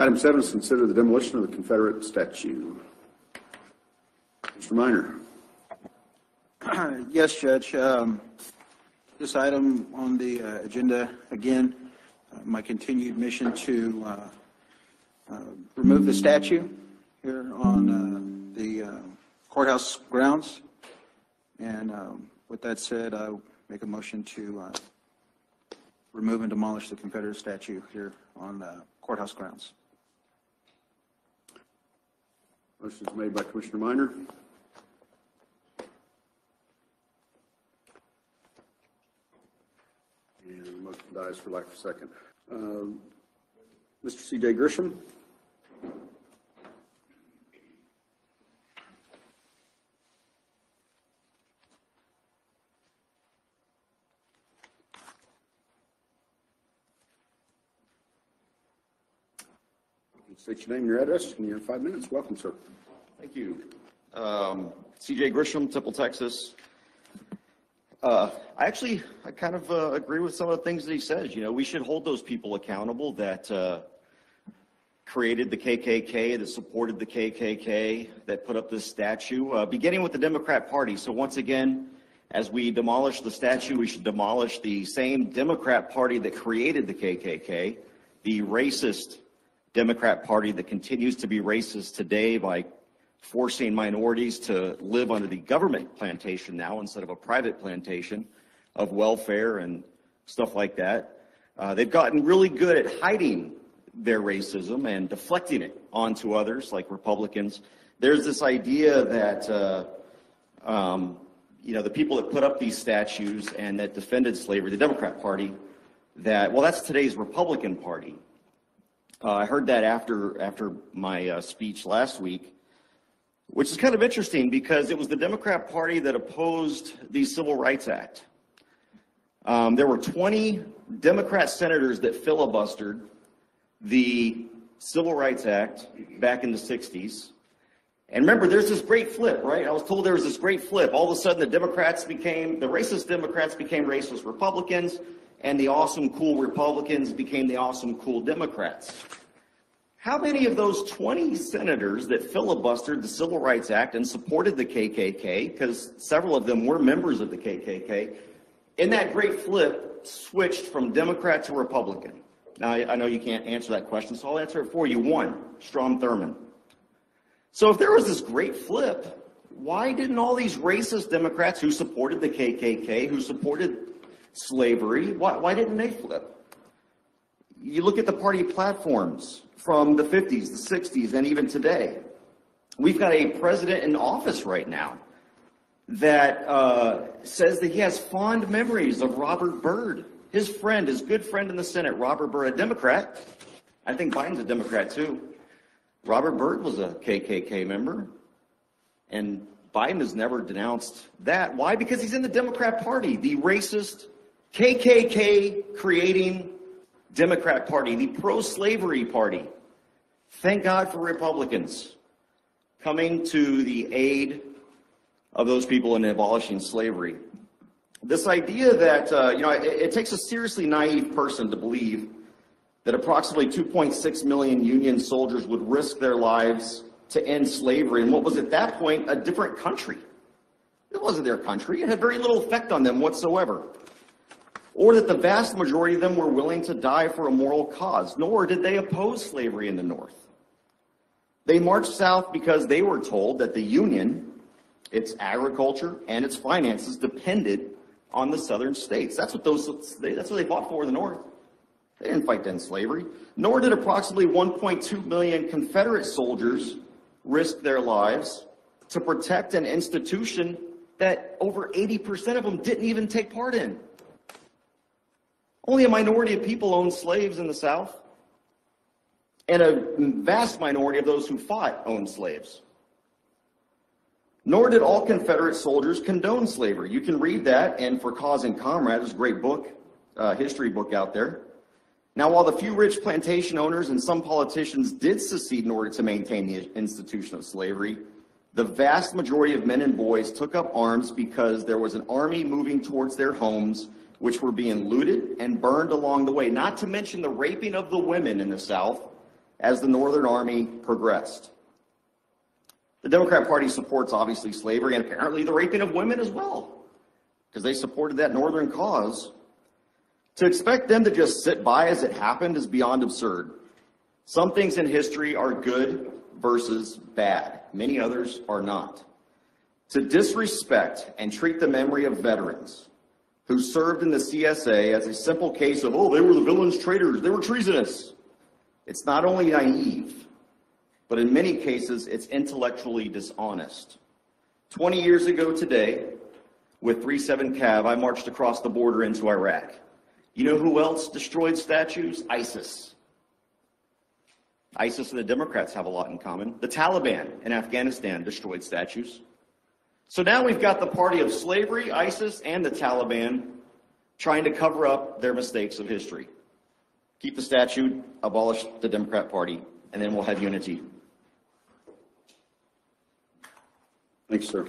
Item 7 is consider the demolition of the Confederate statue. Mr. Minor. Yes, Judge. This item on the agenda, again, my continued mission to remove the statue here on the courthouse grounds. And with that said, I'll make a motion to remove and demolish the Confederate statue here on the courthouse grounds. Motion is made by Commissioner Minor. And the motion dies for lack of a second. Mr. C.J. Grisham. State your name and your address, and you have 5 minutes. Welcome, sir. Thank you. C.J. Grisham, Temple, Texas. I kind of agree with some of the things that he says. You know, we should hold those people accountable that created the KKK, that supported the KKK, that put up this statue, beginning with the Democrat Party. So once again, as we demolish the statue, we should demolish the same Democrat Party that created the KKK, the racist Democrat Party that continues to be racist today by forcing minorities to live under the government plantation now instead of a private plantation of welfare and stuff like that. They've gotten really good at hiding their racism and deflecting it onto others, like Republicans. There's this idea that, you know, the people that put up these statues and that defended slavery, the Democrat Party, that, well, that's today's Republican Party. I heard that after my speech last week, which is kind of interesting because it was the Democrat Party that opposed the Civil Rights Act. There were 20 Democrat senators that filibustered the Civil Rights Act back in the 60s. And remember, there's this great flip, right? I was told there was this great flip. All of a sudden, the racist Democrats became racist Republicans, and the awesome, cool Republicans became the awesome, cool Democrats. How many of those 20 senators that filibustered the Civil Rights Act and supported the KKK, because several of them were members of the KKK, in that great flip, switched from Democrat to Republican? Now, I know you can't answer that question, so I'll answer it for you. 1, Strom Thurmond. So if there was this great flip, why didn't all these racist Democrats who supported the KKK, who supported slavery, why didn't they flip? You look at the party platforms from the 50s, the 60s, and even today. We've got a president in office right now that says that he has fond memories of Robert Byrd, his friend, his good friend in the Senate, Robert Byrd, a Democrat. I think Biden's a Democrat too. Robert Byrd was a KKK member, and Biden has never denounced that. Why? Because he's in the Democrat Party, the racist KKK creating Democrat Party, the pro-slavery party. Thank God for Republicans coming to the aid of those people in abolishing slavery. This idea that, you know, it takes a seriously naive person to believe that approximately 2.6 million Union soldiers would risk their lives to end slavery in what was at that point a different country. It wasn't their country. It had very little effect on them whatsoever. Or that the vast majority of them were willing to die for a moral cause, nor did they oppose slavery in the North. They marched south because they were told that the Union, its agriculture and its finances depended on the southern states. That's what they fought for in the North. They didn't fight to end slavery. Nor did approximately 1.2 million Confederate soldiers risk their lives to protect an institution that over 80% of them didn't even take part in. Only a minority of people owned slaves in the South, and a vast minority of those who fought owned slaves. Nor did all Confederate soldiers condone slavery. You can read that, and For Cause and Comrade is a great book, history book out there. Now, while the few rich plantation owners and some politicians did secede in order to maintain the institution of slavery, the vast majority of men and boys took up arms because there was an army moving towards their homes, which were being looted and burned along the way, not to mention the raping of the women in the South as the Northern Army progressed. The Democrat Party supports, obviously, slavery and apparently the raping of women as well, because they supported that Northern cause. To expect them to just sit by as it happened is beyond absurd. Some things in history are good versus bad. Many others are not. To disrespect and treat the memory of veterans who served in the CSA as a simple case of, oh, they were the villains, traitors, they were treasonous. It's not only naive, but in many cases, it's intellectually dishonest. 20 years ago today, with 3-7 Cav, I marched across the border into Iraq. You know who else destroyed statues? ISIS. ISIS and the Democrats have a lot in common. The Taliban in Afghanistan destroyed statues. So now we've got the party of slavery, ISIS, and the Taliban trying to cover up their mistakes of history. Keep the statue, abolish the Democrat Party, and then we'll have unity. Thanks, sir.